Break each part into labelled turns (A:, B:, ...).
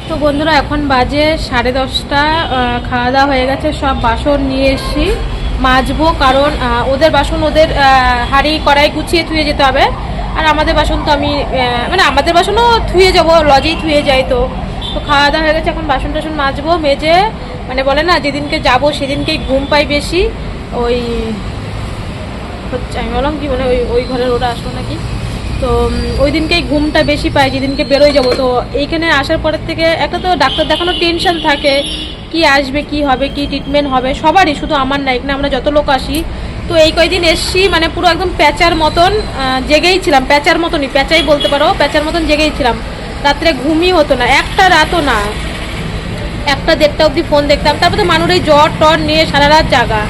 A: তো বন্ধুরা এখন বাজে 10:30। খাওয়া দাওয়া হয়ে গেছে, সব বাসন নিয়ে এসেছি মাজবো, কারণ ওদের বাসন ওদের হাঁড়ি কড়াই গুছিয়ে ধুয়ে যেতে হবে। আর আমাদের বাসন তো আমি মানে আমাদের বাসনও ধুয়ে যাবো, লজেই ধুয়ে যাই। তো তো খাওয়া দাওয়া হয়ে গেছে, এখন বাসন টাসন মাজবো, মেজে মানে বলে না যেদিনকে যাব সেদিনকেই ঘুম পাই বেশি। ওই হচ্ছে আমি বললাম কি মানে ওই ওই ঘরের ওরা আসলো নাকি, তো ওই দিনকেই ঘুমটা বেশি পাই যেদিনকে বেরোয় যাব। তো এইখানে আসার পরের থেকে একটা তো ডাক্তার দেখানোর টেনশন থাকে, কি আসবে কি হবে কি ট্রিটমেন্ট হবে সবারই, শুধু আমার না, এখানে আমরা যত লোক আসি। তো এই কয়দিন এসছি মানে পুরো একদম প্যাঁচার মতন জেগেই ছিলাম, প্যাঁচার মতনই, প্যাঁচাই বলতে পারো, প্যাঁচার মতন জেগেই ছিলাম। রাত্রে ঘুমই হতো না, একটা রাতও না, 1টা 1:30 অবধি ফোন দেখতাম। তারপরে মানুষ এই জ্বর টর নিয়ে সারা রাত জাগা।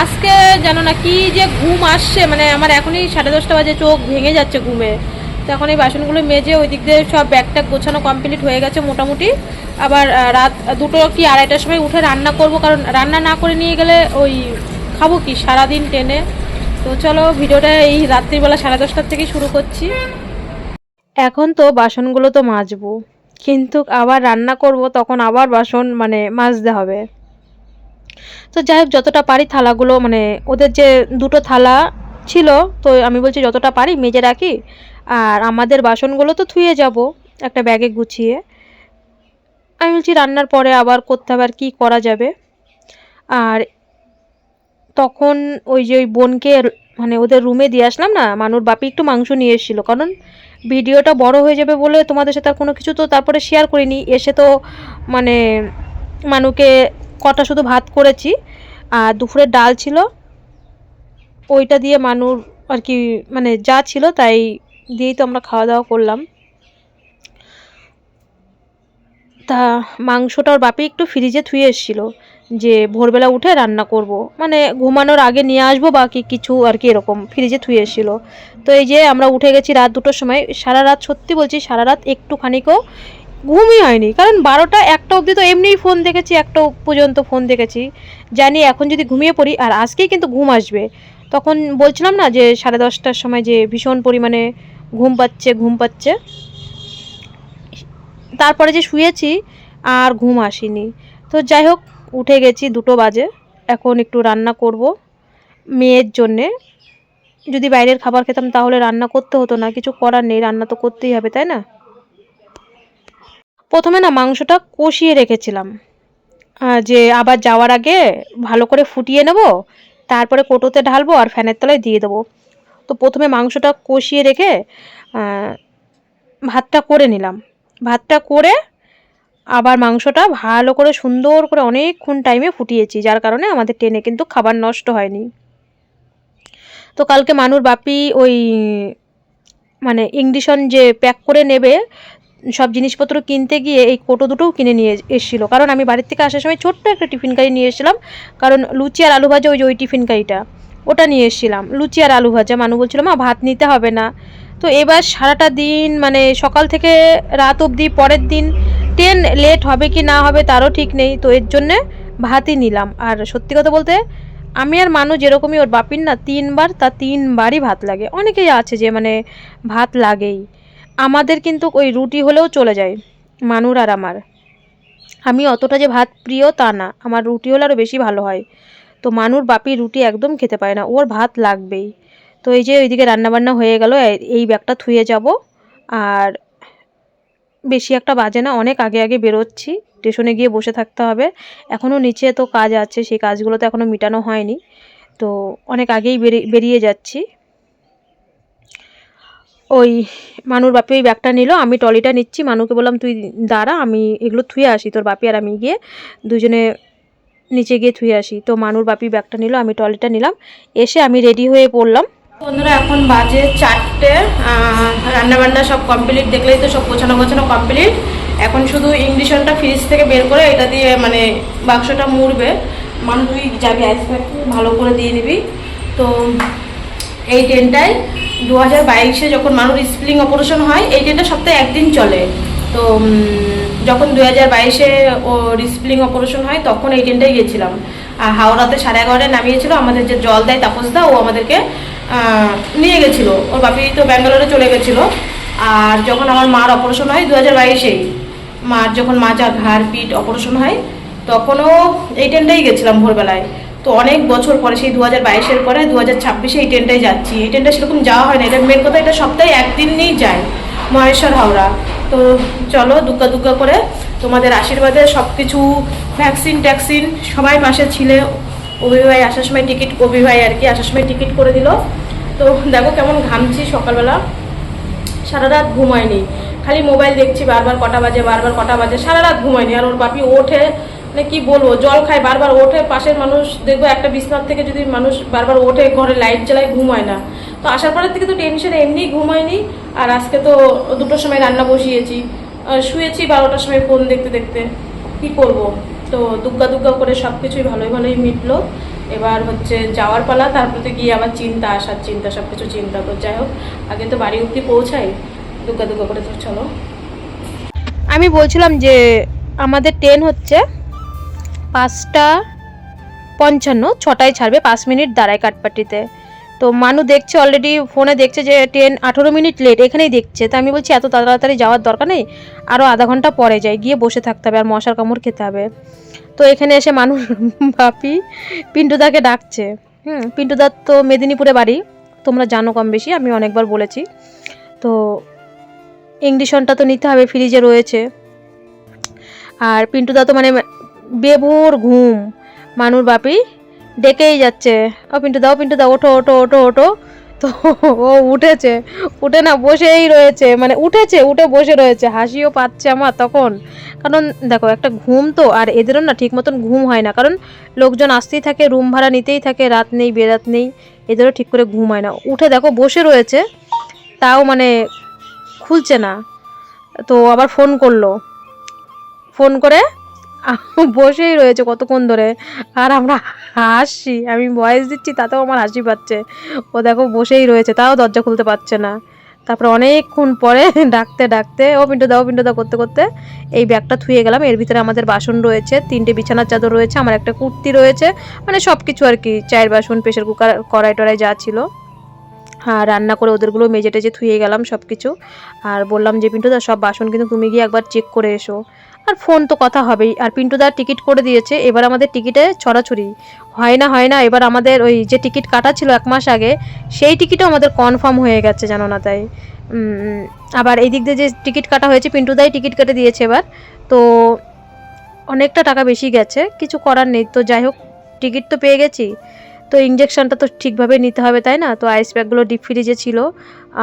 A: আজকে জানো না কি যে ঘুম আসছে, মানে আমার এখনই 10:30 বাজে, চোখ ভেঙে যাচ্ছে ঘুমে। তো এখন এই বাসনগুলো মেজে ওই দিক দিয়ে সব ব্যাগটা গোছানো কমপ্লিট হয়ে গেছে মোটামুটি। আবার রাত 2টো কি 2:30টার সময় উঠে রান্না করব, কারণ রান্না না করে নিয়ে গেলে ওই খাবো কি সারাদিন টেনে। তো চলো ভিডিওটা এই রাত্রিবেলা 10:30টার থেকেই শুরু করছি। এখন তো বাসনগুলো তো মাজবো, কিন্তু আবার রান্না করব, তখন আবার বাসন মানে মাজতে হবে। তো যাই হোক, যতটা পারি থালাগুলো মানে ওদের যে 2টো থালা ছিল, তো আমি বলছি যতটা পারি মেজে রাখি, আর আমাদের বাসনগুলো তো ধুয়ে যাব একটা ব্যাগে গুছিয়ে। আমি বলছি রান্নার পরে আবার করতে হবে, আর কী করা যাবে। আর তখন ওই যে ওই বোনকে মানে ওদের রুমে দিয়ে আসলাম না, মানুর বাপি একটু মাংস নিয়ে এসেছিলো, কারণ ভিডিওটা বড় হয়ে যাবে বলে তোমাদের সাথে আর কোনো কিছু তো তারপরে শেয়ার করিনি। এসে তো মানে মানুকে কটা শুধু ভাত করেছি, আর দুপুরের ডাল ছিল, ওইটা দিয়ে মানুর আর কি মানে যা ছিল তাই দিয়েই তো আমরা খাওয়া দাওয়া করলাম। তা মাংসটা ওর বাপি একটু ফ্রিজে থুয়ে এসেছিলো, যে ভোরবেলা উঠে রান্না করব, মানে ঘুমানোর আগে নিয়ে আসবো বা কিছু আর কি, এরকম ফ্রিজে থুয়ে এসেছিলো। তো এই যে আমরা উঠে গেছি রাত 2টোর সময়, সারা রাত সত্যি বলছি সারা রাত একটুখানিকও ঘুমই হয়নি, কারণ 12টা 1টা অবধি তো এমনিই ফোন দেখেছি, 1টা পর্যন্ত ফোন দেখেছি। জানি এখন যদি ঘুমিয়ে পড়ি, আর আজকেই কিন্তু ঘুম আসবে। তখন বলছিলাম না যে 10:30টার সময় যে ভীষণ পরিমাণে ঘুম পাচ্ছে ঘুম পাচ্ছে, তারপরে যে শুয়েছি আর ঘুম আসেনি। তো যাই হোক, উঠে গেছি 2টো বাজে, এখন একটু রান্না করব মেয়ের জন্যে। যদি বাইরের খাবার খেতাম তাহলে রান্না করতে হতো না, কিছু করার নেই, রান্না তো করতেই হবে তাই না। প্রথমে না মাংসটা কষিয়ে রেখেছিলাম, যে আবার যাওয়ার আগে ভালো করে ফুটিয়ে নেব, তারপরে কোটোতে ঢালবো আর ফ্যানের তলায় দিয়ে দেবো। তো প্রথমে মাংসটা কষিয়ে রেখে ভাতটা করে নিলাম, ভাতটা করে আবার মাংসটা ভালো করে সুন্দর করে অনেকক্ষণ টাইমে ফুটিয়েছি, যার কারণে আমাদের টেনে কিন্তু খাবার নষ্ট হয়নি। তো কালকে মানুর বাপি ওই মানে ইংলিশন যে প্যাক করে নেবে সব জিনিসপত্র কিনতে গিয়ে এই কোটো দুটোও কিনে নিয়ে এসেছিলো, কারণ আমি বাড়ির থেকে আসার সময় ছোট্ট একটা টিফিন কারি নিয়ে এসেছিলাম, কারণ লুচি আর আলু ভাজা, ওই যে ওই টিফিন কারিটা ওটা নিয়ে এসেছিলাম, লুচি আর আলু ভাজা। মানু বলছিল মা ভাত নিতে হবে না। তো এবার সারাটা দিন মানে সকাল থেকে রাত অবধি, পরের দিন ট্রেন লেট হবে কি না হবে তারও ঠিক নেই, তো এর জন্যে ভাতই নিলাম। আর সত্যি কথা বলতে আমি আর মানু যেরকমই, ওর বাপির না 3বার, তা 3বারই ভাত লাগে। অনেকেই আছে যে মানে ভাত লাগেই, আমাদের কিন্তু ওই রুটি হলেও চলে যায় মানুর আর আমার। আমি অতটা যে ভাত প্রিয় তা না, আমার রুটি হলে আরও বেশি ভালো হয়। তো মানুর বাপি রুটি একদম খেতে পারে না, ওর ভাত লাগবেই। তো এই যে ওইদিকে রান্নাবান্না হয়ে গেল, এই ব্যাগটা থুয়ে যাব। আর বেশি একটা বাজে না, অনেক আগে আগে বেরোচ্ছি, স্টেশনে গিয়ে বসে থাকতে হবে। এখনও নিচে তো কাজ আছে, সেই কাজগুলো তো এখনও মেটানো হয়নি, তো অনেক আগেই বেরিয়ে যাচ্ছি। ওই মানুর বাপি ওই ব্যাগটা নিল, আমি ট্রলিটা নিচ্ছি। মানুকে বললাম তুই দাঁড়া, আমি এগুলো থুয়ে আসি, তোর বাপি আর আমি গিয়ে দুজনে নিচে গিয়ে থুয়ে আসি। তো মানুর বাপি ব্যাগটা নিল, আমি ট্রলিটা নিলাম, এসে আমি রেডি হয়ে পড়লাম। বন্ধুরা এখন বাজে 4টে, রান্নাবান্না সব কমপ্লিট, দেখলেই তো সব গোছানো গোছানো কমপ্লিট। এখন শুধু ইংলিশনটা ফ্রিজ থেকে বের করে এটা দিয়ে মানে বাক্সটা মুড়বে। মানুষ তুই যাবি আইসক্রিম ভালো করে দিয়ে নিবি। তো এই ট্রেনটায় 2022-এ যখন মানুষ স্প্লিং অপারেশন হয়, এই ট্রেনটা সপ্তাহে একদিন চলে। তো যখন 2022-এ ওর স্প্লিং অপারেশন হয় তখন এই ট্রেনটাই গেছিলাম। হাওড়াতে 11:30টায় নামিয়েছিল, আমাদের যে জল দেয় তাপসদা, ও আমাদেরকে নিয়ে গেছিলো। ওর বাপি তো ব্যাঙ্গালোরে চলে গেছিলো। আর যখন আমার মার অপারেশন হয় 2022-এই, মার যখন মাজা ঘাড় পিঠ অপারেশন হয় তখনও এই ট্রেনটাই গেছিলাম ভোরবেলায়। তো অনেক বছর পরে সেই 2022-এর পরে 2026-এ এই ট্রেনটাই যাচ্ছি। এই ট্রেনটা সেরকম যাওয়া হয় না, এটা মেন কথা, এটা সপ্তাহে একদিনই যায় মহেশ্বর হাওড়া। তো চলো দুগ্গা দুগ্গা করে তোমাদের আশীর্বাদে সব কিছু ভ্যাকসিন ট্যাক্সিন সবাই পাশে ছিলে। অভিভাই আসার সময় টিকিট, অভিভাই আর কি আসার সময় টিকিট করে দিল। তো দেখো কেমন ঘামছি সকালবেলা, সারা রাত ঘুমায়নি, খালি মোবাইল দেখছি, বারবার কটা বাজে বারবার কটা বাজে, সারা রাত ঘুমায়নি। আর ওর বাপি ওঠে, মানে কি বলবো, জল খায় বারবার ওঠে, পাশের মানুষ দেখবো একটা বিছনার থেকে যদি মানুষ বারবার ওঠে ঘরে লাইট জ্বালায়, ঘুমায় না। তো আসার পরের থেকে তো টেনশনে এমনি ঘুমায়নি। আর আজকে তো 2টোর সময় রান্না বসিয়েছি, শুয়েছি 12টার সময় ফোন দেখতে দেখতে, কি করব। তো দুগ্গা দুগ্গা করে সব কিছুই ভালোই ভালোই মিটলো। এবার হচ্ছে যাওয়ার পালা, তারপরে গিয়ে আবার চিন্তা, আসার চিন্তা, সব কিছু চিন্তা। তো যাই হোক, আগে তো বাড়ি অব্দি পৌঁছাই, দুগ্গা দুগ্গা করে। তো চলো, আমি বলছিলাম যে আমাদের ট্রেন হচ্ছে 5:55, 6টায় ছাড়বে, 5 মিনিট দাঁড়ায় কাটপাটিতে। তো মানু দেখছে অলরেডি, ফোনে দেখছে যে ট্রেন 18 মিনিট লেট, এখানেই দেখছে। তো আমি বলছি এত তাড়াতাড়ি যাওয়ার দরকার নেই, আরও আধা ঘন্টা পরে যাই, গিয়ে বসে থাকতে হবে আর মশার কামড় খেতে হবে। তো এখানে এসে মানুষ বাপি পিন্টুদাকে ডাকছে। পিন্টুদার তো মেদিনীপুরে বাড়ি, তোমরা জানো কম বেশি, আমি অনেকবার বলেছি। তো ইংলিশনটা তো নিতে হবে, ফ্রিজে রয়েছে। আর পিন্টুদা তো মানে বেভোর ঘুম, মানুর বাপি ডেকেই যাচ্ছে, ও পিন্টুদা, ও পিন্টুদা, ওঠো ওঠো ওঠো ওঠো। তো ও উঠেছে, উঠে না বসেই রয়েছে, মানে উঠেছে উঠে বসে রয়েছে, হাসিও পাচ্ছে আমার তখন। কারণ দেখো একটা ঘুম তো, আর এদেরও না ঠিক মতন ঘুম হয় না, কারণ লোকজন আসতেই থাকে, রুম ভাড়া নিতেই থাকে, রাত নেই বেরাত নেই, এদেরও ঠিক করে ঘুম হয় না। উঠে দেখো বসে রয়েছে, তাও মানে খুলছে না। তো আবার ফোন করলো, ফোন করে বসেই রয়েছে কতক্ষণ ধরে। আর আমরা হাসি, আমি ভয়েস দিচ্ছি তাতেও আমার হাসি পাচ্ছে। ও দেখো বসেই রয়েছে, তাও দরজা খুলতে পারছে না। তারপরে অনেকক্ষণ পরে ডাকতে ডাকতে ও পিন্টুদা, ও পিন্টুদা করতে করতে এই ব্যাগটা থুয়ে গেলাম। এর ভিতরে আমাদের বাসন রয়েছে, 3টে বিছানার চাদর রয়েছে, আমার একটা কুর্তি রয়েছে, মানে সব কিছু আর কি, চায়ের বাসন, প্রেশার কুকার, কড়াই টড়াই যা ছিল। আর রান্না করে ওদেরগুলো মেজে টেজে থুয়ে গেলাম সব কিছু। আর বললাম যে পিন্টুদা সব বাসন কিন্তু তুমি গিয়ে একবার চেক করে এসো। আর ফোন তো কথা হবেই। আর পিন্টুদা টিকিট করে দিয়েছে, এবার আমাদের টিকিটে ছড়াছড়ি হয় না হয় না। এবার আমাদের ওই যে টিকিট কাটা ছিল 1 মাস আগে, সেই টিকিটও আমাদের কনফার্ম হয়ে গেছে, জানো না। তাই আবার এই দিক দিয়ে যে টিকিট কাটা হয়েছে, পিন্টুদাই টিকিট কেটে দিয়েছে এবার। তো অনেকটা টাকা বেশি গেছে, কিছু করার নেই। তো যাই হোক, টিকিট তো পেয়ে গেছি। তো ইঞ্জেকশনটা তো ঠিকভাবে নিতে হবে, তাই না? তো আইস প্যাকগুলো ডিপ ফ্রিজে ছিল,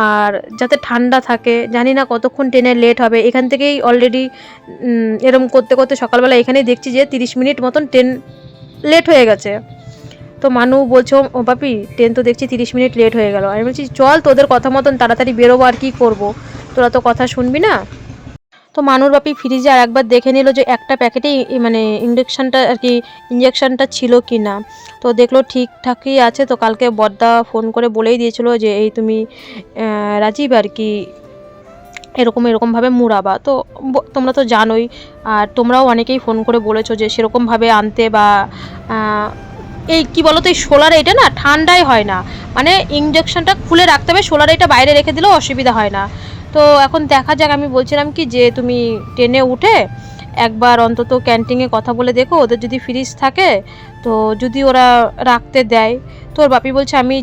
A: আর যাতে ঠান্ডা থাকে। জানি না কতক্ষণ ট্রেনে লেট হবে, এখান থেকেই অলরেডি এরম করতে করতে সকালবেলা এখানেই দেখছি যে 30 মিনিট মতন ট্রেন লেট হয়ে গেছে। তো মানু বলছো, ও বাপি ট্রেন তো দেখছি 30 মিনিট লেট হয়ে গেল। আমি বলছি চল তোদের কথা মতন তাড়াতাড়ি বেরোবো, আর কি করবো, তোরা তো কথা শুনবি না। তো মানুর বাপি ফ্রিজে আর একবার দেখে নিল যে একটা প্যাকেটেই মানে ইঞ্জেকশনটা ছিল কি না। তো দেখলো ঠিকঠাকই আছে। তো কালকে বদ্দা ফোন করে বলেই দিয়েছিল যে এই তুমি রাজীব আর কি এরকম এরকমভাবে মুড়াবা। তো তোমরা তো জানোই, আর তোমরাও অনেকেই ফোন করে বলেছো যে সেরকমভাবে আনতে, বা এই কি বলো তো, এই সোলারে এটা না ঠান্ডাই হয় না, মানে ইঞ্জেকশনটা খুলে রাখতে হবে, সোলারে এটা বাইরে রেখে দিলেও অসুবিধা হয় না। তো এখন দেখা যাক, আমি বলছিলাম কি যে তুমি ট্রেনে উঠে একবার অন্তত ক্যান্টিনে কথা বলে দেখো, ওদের যদি ফ্রিজ থাকে তো যদি ওরা রাখতে দেয়। তোর বাপি বলছে আমি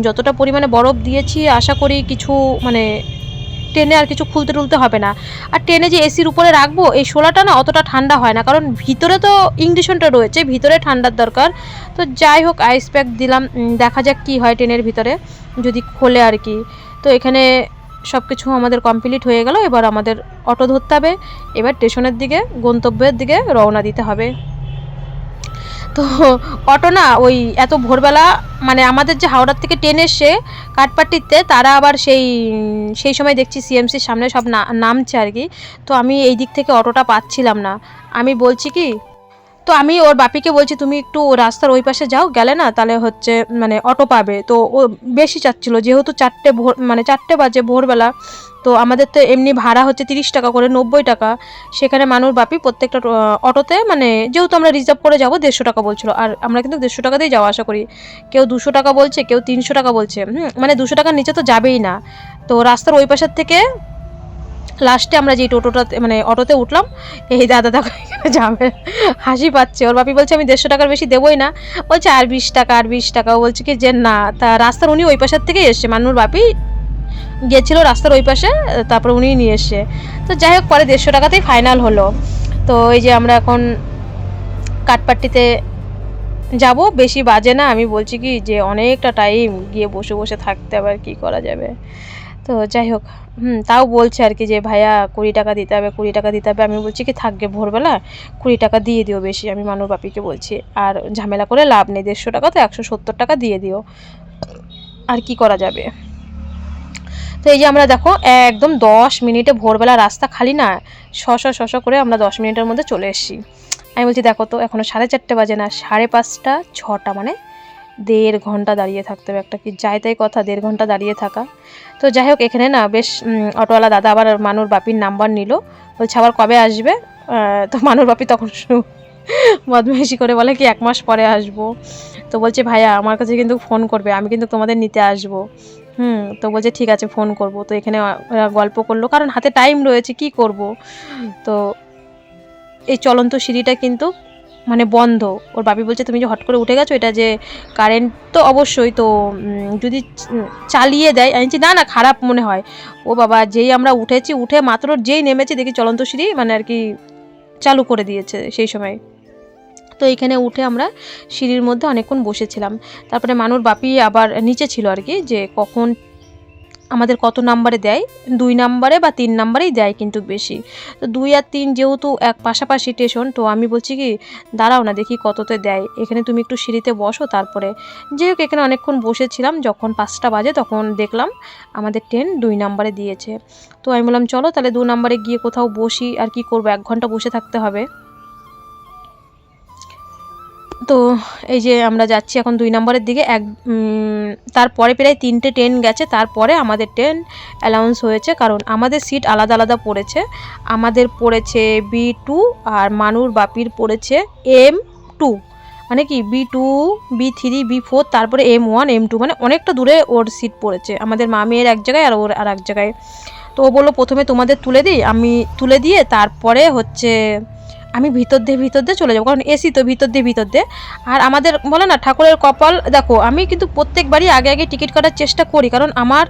A: যতটা পরিমাণে বরফ দিয়েছি আশা করি কিছু মানে ট্রেনে আর কিছু খুলতে টুলতে হবে না। আর ট্রেনে যে এসির উপরে রাখবো, এই শোলাটা না অতটা ঠান্ডা হয় না, কারণ ভিতরে তো ইংলিশনটা রয়েছে, ভিতরে ঠান্ডার দরকার। তো যাই হোক, আইস প্যাক দিলাম, দেখা যাক কি হয় ট্রেনের ভিতরে যদি খোলে আর কি। তো এখানে সব কিছু আমাদের কমপ্লিট হয়ে গেল। এবার আমাদের অটো ধরতে হবে, এবার স্টেশনের দিকে, গন্তব্যের দিকে রওনা দিতে হবে। তো অটো না ওই এত ভোরবেলা, মানে আমাদের যে হাওড়ার থেকে ট্রেন এসছে কাঠপাট্টিতে, তারা আবার সেই সময় দেখছি সিএমসির সামনে সব নামছে আর কি। তো আমি এই দিক থেকে অটোটা পাচ্ছিলাম না। আমি বলছি কি, তো আমি ওর বাপিকে বলছি তুমি একটু রাস্তার ওই পাশে যাও, গেলে না তাহলে হচ্ছে মানে অটো পাবে। তো ও বেশি চাচ্ছিল, যেহেতু 4টে বাজে ভোরবেলা। তো আমাদের তো এমনি ভাড়া হচ্ছে 30 টাকা করে, 90 টাকা। সেখানে মানুষ বাপি প্রত্যেকটা অটোতে, মানে যেহেতু আমরা রিজার্ভ করে যাবো, 150 টাকা বলছিল। আর আমরা কিন্তু 150 টাকাতেই যাওয়া আসা করি। কেউ 200 টাকা বলছে, কেউ 300 টাকা বলছে, মানে 200 টাকার নিচে তো যাবেই না। তো রাস্তার ওই পাশের থেকে লাস্টে আমরা যে টোটোটাতে মানে অটোতে উঠলাম, এই দাদা দেখো এখানে যাবে, হাসি পাচ্ছে। ওর বাপি বলছে আমি 150 টাকার বেশি দেবোই না। বলছে আর 20 টাকা, আর 20 টাকা। ও বলছে কি যে না, তা রাস্তার উনি ওই পাশের থেকেই এসছে, মানুর বাপি গিয়েছিল রাস্তার ওই পাশে, তারপরে উনিই নিয়ে এসছে। তো যাই হোক, পরে 150 টাকাতেই ফাইনাল হলো। তো এই যে আমরা এখন কাঠপাট্টিতে যাব, বেশি বাজে না। আমি বলছি কি যে অনেকটা টাইম গিয়ে বসে বসে থাকতে আবার কি করা যাবে। তো যাই হোক, তাও বলছে আর কি যে ভাইয়া 20 টাকা দিতে হবে, 20 টাকা দিতে হবে। আমি বলছি কি থাকবে ভোরবেলা 20 টাকা দিয়ে দিও বেশি, আমি মানুর বাপিকে বলছি। আর ঝামেলা করে লাভ নেই, 150 টাকা তো 170 টাকা দিয়ে দিও, আর কি করা যাবে। তো এই যে আমরা দেখো একদম 10 মিনিটে, ভোরবেলা রাস্তা খালি না, শশ করে আমরা 10 মিনিটের মধ্যে চলে এসেছি। আমি বলছি দেখো তো এখনও 4:30 বাজে না, 5:30 6টা, মানে 1.5 ঘন্টা দাঁড়িয়ে থাকতে হবে। একটা কি যাই তাই কথা, 1.5 ঘন্টা দাঁড়িয়ে থাকা। তো যাই হোক, এখানে না বেশ অটোওয়ালা দাদা আবার মানুর বাপির নাম্বার নিল, বলছে আবার কবে আসবে। তো মানুর বাপি তখন বদমাইশি করে বলে কি 1 মাস পরে আসবো। তো বলছে ভাইয়া আমার কাছে কিন্তু ফোন করবে, আমি কিন্তু তোমাদের নিতে আসবো। তো বলছে ঠিক আছে ফোন করব। তো এখানে গল্প করলো, কারণ হাতে টাইম রয়েছে, কি করব। তো এই চলন্ত সিঁড়িটা কিন্তু মানে বন্ধ। ওর বাপি বলছে তুমি যে হট করে উঠে গেছো, এটা যে কারেন্ট তো অবশ্যই, তো যদি চালিয়ে দেয়। আমি বলছি না না, খারাপ মনে হয়। ও বাবা, যেই আমরা উঠেছি, উঠে মাত্র যেই নেমেছি দেখি চলন্ত সিঁড়ি মানে আর কি চালু করে দিয়েছে সেই সময়। তো এইখানে উঠে আমরা সিঁড়ির মধ্যে অনেকক্ষণ বসেছিলাম। তারপরে মানুর বাপি আবার নিচে ছিল আর কি, যে কখন আমাদের কত নাম্বারে দেয়, 2 নাম্বারে বা 3 নাম্বারেই দেয় কিন্তু বেশি। তো 2 আর 3 যেহেতু এক পাশাপাশি স্টেশন, তো আমি বলছি কি দাঁড়াও না দেখি কততে দেয়, এখানে তুমি একটু সিঁড়িতে বসো। তারপরে যাই হোক, এখানে অনেকক্ষণ বসেছিলাম। যখন 5টা বাজে তখন দেখলাম আমাদের ট্রেন 2 নাম্বারে দিয়েছে। তো আমি বললাম চলো তাহলে 2 নাম্বারে গিয়ে কোথাও বসি, আর কি করবো, 1 ঘন্টা বসে থাকতে হবে। তো এই যে আমরা যাচ্ছি এখন 2 নম্বরের দিকে। তারপরে প্রায় 3টে ট্রেন গেছে, তারপরে আমাদের ট্রেন অ্যালাউন্স হয়েছে, কারণ আমাদের সিট আলাদা আলাদা পড়েছে। আমাদের পড়েছে B2 আর মানুর বাপির পড়েছে M2, মানে কি B2 B3 B4, তারপরে M1 M2, মানে অনেকটা দূরে ওর সিট পড়েছে। আমাদের মামের এক জায়গায় আর ওর আর এক জায়গায়। তো ও বললো প্রথমে তোমাদের তুলে দিই, আমি তুলে দিয়ে তারপরে হচ্ছে আমি ভিতর দিয়ে চলে যাবো, কারণ এসি তো ভিতর দিয়ে। আর আমাদের বলে না ঠাকুরের কপাল, দেখো আমি কিন্তু প্রত্যেকবারই আগে আগে টিকিট কাটার চেষ্টা করি, কারণ আমার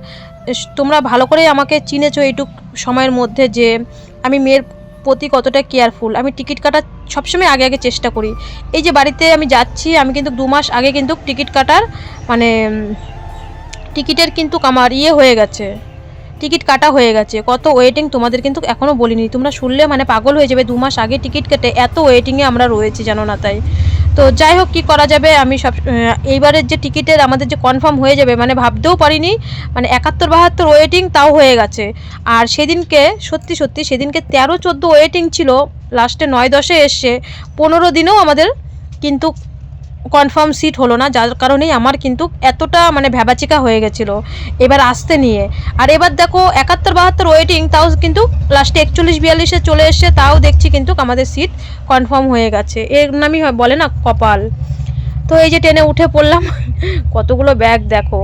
A: তোমরা ভালো করে আমাকে চিনেছো এইটুক সময়ের মধ্যে যে আমি মেয়ের প্রতি কতটা কেয়ারফুল। আমি টিকিট কাটার সবসময় আগে আগে চেষ্টা করি। এই যে বাড়িতে আমি যাচ্ছি, আমি কিন্তু 2 মাস আগে কিন্তু টিকিট কাটার মানে টিকিটের কিন্তু আমার হয়ে গেছে, টিকিট কাটা হয়ে গেছে। কত ওয়েটিং তোমাদের কিন্তু এখনও বলিনি, তোমরা শুনলে মানে পাগল হয়ে যাবে। 2 মাস আগে টিকিট কেটে এত ওয়েটিংয়ে আমরা রয়েছি, জানো না। তাই তো যাই হোক, কী করা যাবে। আমি সব এইবারের যে টিকিটের আমাদের যে কনফার্ম হয়ে যাবে, মানে ভাবতেও পারিনি, মানে 71-72 ওয়েটিং তাও হয়ে গেছে। আর সেদিনকে সত্যি সেদিনকে 13-14 ওয়েটিং ছিল, লাস্টে 9-10-এ এসছে। 15 দিনেও আমাদের কিন্তু কনফার্ম সিট হলো না, যার কারণেই আমার কিন্তু এতটা মানে ভ্যাবাচিকা হয়ে গেছিলো এবার আসতে নিয়ে। আর এবার দেখো 71-72 ওয়েটিং, তাও কিন্তু লাস্টে 41-42-এ চলে এসছে, তাও দেখছি কিন্তু আমাদের সিট কনফার্ম হয়ে গেছে। এর নামই বলে না কপাল। তো এই যে ট্রেনে উঠে পড়লাম, কতগুলো ব্যাগ দেখো।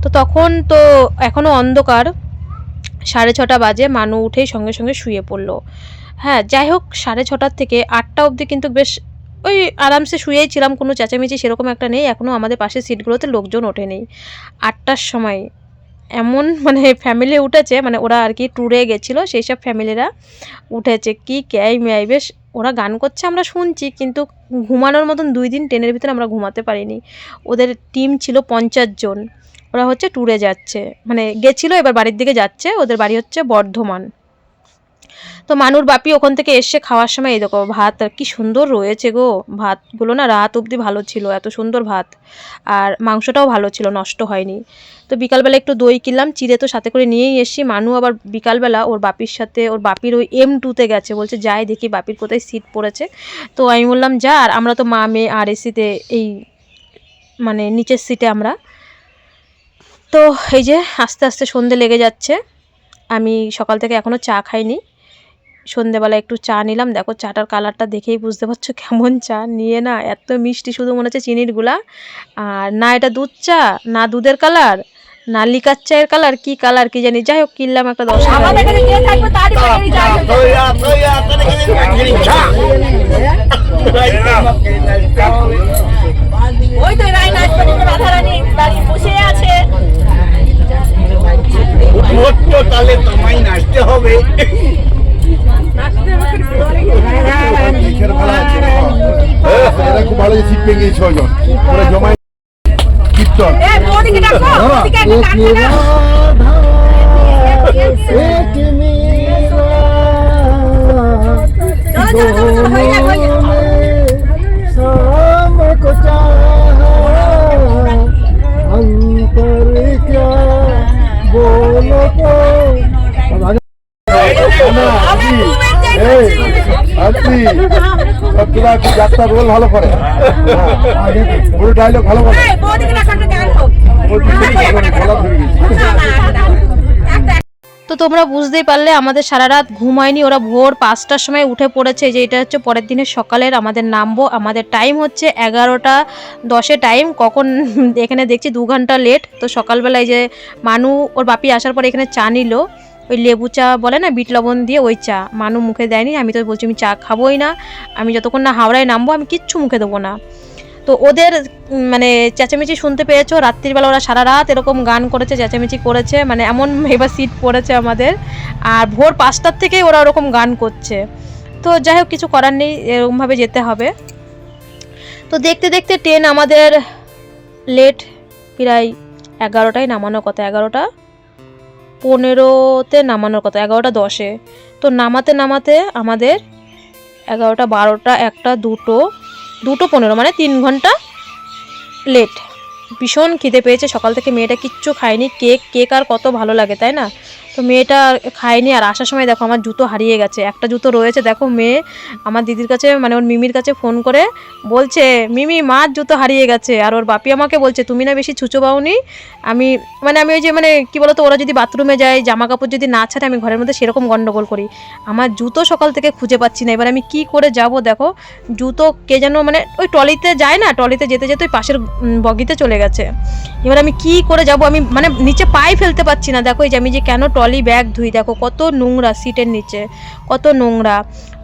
A: তো তখন তো এখনও অন্ধকার, 6:30 বাজে। মানু উঠেই সঙ্গে সঙ্গে শুয়ে পড়লো। হ্যাঁ যাই হোক, 6:30 থেকে 8টা অবধি কিন্তু বেশ ওই আরামসে শুয়েই ছিলাম, কোনো চেঁচামেচি সেরকম একটা নেই। এখনও আমাদের পাশের সিটগুলোতে লোকজন ওঠেনি। 8টার সময় এমন মানে ফ্যামিলি উঠেছে, মানে ওরা আর কি ট্যুরে গেছিলো, সেই সব ফ্যামিলিরা উঠেছে। কি ক্যাই ম্যাই, বেশ ওরা গান করছে আমরা শুনছি, কিন্তু ঘুমানোর মতন 2 দিন ট্রেনের ভিতরে আমরা ঘুমাতে পারিনি। ওদের টিম ছিল 50 জন, ওরা হচ্ছে ট্যুরে যাচ্ছে, মানে গেছিলো, এবার বাড়ির দিকে যাচ্ছে। ওদের বাড়ি হচ্ছে বর্ধমান। তো মানুর বাপি ওখান থেকে এসে খাওয়ার সময় এই দেখো ভাত কি সুন্দর রয়েছে গো। ভাতগুলো না রাত অবধি ভালো ছিল, এত সুন্দর ভাত। আর মাংসটাও ভালো ছিল, নষ্ট হয়নি। তো বিকালবেলা একটু দই কিনলাম, চিড়ে তো সাথে করে নিয়েই এসছি। মানু আবার বিকালবেলা ওর বাপির সাথে, ওর বাপির ওই M2-তে গেছে, বলছে যাই দেখি বাপির কোথায় সিট পড়েছে। তো আমি বললাম যা, আর আমরা তো মা মেয়ে আর এসিতে এই মানে নিচের সিটে আমরা। তো এই যে আস্তে আস্তে সন্ধে লেগে যাচ্ছে। আমি সকাল থেকে এখনও চা খাইনি, সন্ধেবেলা একটু চা নিলাম। দেখো চাটার কালারটা দেখেই বুঝতে পারছো কেমন চা। নিয়ে না এত মিষ্টি, শুধু মনে হচ্ছে চিনির গুলা। আর না এটা দুধ চা, না দুধের কালার, নালিকার চায়ের কালার কি কালার কি জানি, যাই হোক কিনলাম একটা 10 টাকা
B: আমাদের কাছে যে থাকবে তারই প্যাকেটই চা ওই তো রাই নাচপাতি রাধারানী দাঁড়িয়ে বসে আছে।
C: তাহলে তোমায় নাচতে হবে। এরা খুব ভালো শিখবে গিয়ে 6 জন পুরো জমায় কীর্তন।
B: মোদিকে ডাকো, মোদিকে একটা ডাকো না। চলো চলো চলো হয়ে যাক হয়ে যাক।
C: যাত্রা রোল ভালো করে, পুরো ডায়লগ ভালো করে।
A: তো তোমরা বুঝতেই পারলে আমাদের সারা রাত ঘুম হয়নি, ওরা ভোর 5টার সময় উঠে পড়েছে। যে এটা হচ্ছে পরের দিনের সকালের আমাদের নামবো, আমাদের টাইম হচ্ছে 11:10 টাইম। কখন এখানে দেখছি 2 ঘন্টা লেট। তো সকালবেলায় যে মানু ওর বাপি আসার পর এখানে চা নিল, ওই লেবু চা বলে না, বিট লবণ দিয়ে ওই চা। মানু মুখে দেয়নি, আমি তো বলছি আমি চা খাবোই না, আমি যতক্ষণ না হাওড়ায় নামবো আমি কিচ্ছু মুখে দেবো না। তো ওদের মানে চেঁচামেচি শুনতে পেয়েছো, রাত্রিবেলা ওরা সারা রাত এরকম গান করেছে, চেঁচামেচি করেছে, মানে এমন এবার সিট পড়েছে আমাদের। আর ভোর 5টার থেকেই ওরা ওরকম গান করছে। তো যাই হোক কিছু করার নেই, এরকমভাবে যেতে হবে। তো দেখতে দেখতে ট্রেন আমাদের লেট, প্রায় 11টায় নামানোর কথা, 11:15-তে নামানোর কথা, 11:10-এ। তো নামাতে নামাতে আমাদের 11টা, 12টা, 1টা, 2:15, মানে 3 ঘন্টা লেট। ভীষণ খিদে পেয়েছে সকাল থেকে, মেয়েটা কিচ্ছু খায়নি। কেক আর কত ভালো লাগে তাই না? তো মেয়েটা খায়নি। আর আসার সময় দেখো আমার জুতো হারিয়ে গেছে, একটা জুতো রয়েছে। দেখো মেয়ে আমার দিদির কাছে, মানে ওর মিমির কাছে ফোন করে বলছে, মিমি মার জুতো হারিয়ে গেছে। আর ওর বাপি আমাকে বলছে, তুমি না বেশি ছুঁচো পাওনি। আমি ওই যে কি বলতো, ওরা যদি বাথরুমে যায়, জামা কাপড় যদি না ছাড়ে, আমি ঘরের মধ্যে সেরকম গন্ডগোল করি। আমার জুতো সকাল থেকে খুঁজে পাচ্ছি না, এবার আমি কি করে যাব। দেখো জুতো কে যেন ওই ট্রলিতে যায় না, ট্রলিতে যেতে যেতে ওই পাশের বগিতে চলে গেছে। এবার আমি কি করে যাব, আমি নিচে পায়ে ফেলতে পারছি না। দেখো এই যে আমি যে কেন ট্রলি ব্যাগ ধুই, দেখো কত নোংরা, সিটের নিচে কত নোংরা।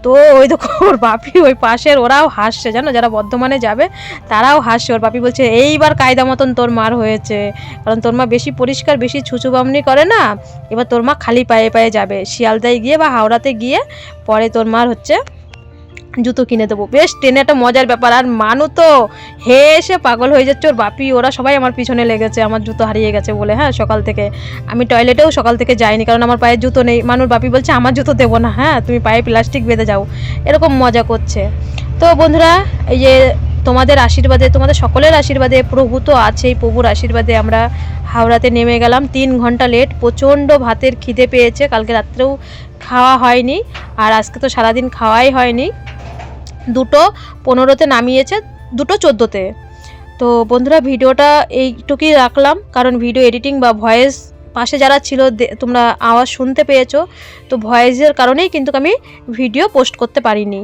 A: তো ওই দেখো ওর বাপি ওই পাশের, ওরাও হাসছে জানো, যারা বর্ধমানে যাবে তারাও হাসছে। ওর বাপি বলছে, এইবার কায়দা মতন তোর মার হয়েছে, কারণ তোর মা বেশি পরিষ্কার, বেশি ছুঁচু বামনি করে না। এবার তোর মা খালি পায়ে পায়ে যাবে, শিয়ালদায় গিয়ে বা হাওড়াতে গিয়ে পরে তোর মার হচ্ছে জুতো কিনে দেবো। বেশ ট্রেনে একটা মজার ব্যাপার। আর মানু তো হেসে পাগল হয়ে যাচ্ছে, ওর বাপি ওরা সবাই আমার পিছনে লেগেছে আমার জুতো হারিয়ে গেছে বলে। হ্যাঁ সকাল থেকে আমি টয়লেটেও সকাল থেকে যাইনি, কারণ আমার পায়ে জুতো নেই। মানুর বাপি বলছে, আমার জুতো দেবো না, হ্যাঁ তুমি পায়ে প্লাস্টিক বেঁধে যাও, এরকম মজা করছে। তো বন্ধুরা, এই যে তোমাদের আশীর্বাদে, তোমাদের সকলের আশীর্বাদে, প্রভু তো আছেই, প্রভুর আশীর্বাদে আমরা হাওড়াতে নেমে গেলাম। 3 ঘন্টা লেট, প্রচণ্ড ভাতের খিদে পেয়েছে, কালকে রাত্রেও খাওয়া হয়নি, আর আজকে তো সারাদিন খাওয়াই হয়নি। 2:15-তে নামিয়েছে, 2:14-তে। তো বন্ধুরা ভিডিওটা এইটুকুই রাখলাম, কারণ ভিডিও এডিটিং বা ভয়েস পাশে যারা ছিল তোমরা আওয়াজ শুনতে পেয়েছো, তো ভয়েসের কারণেই কিন্তু আমি ভিডিও পোস্ট করতে পারিনি।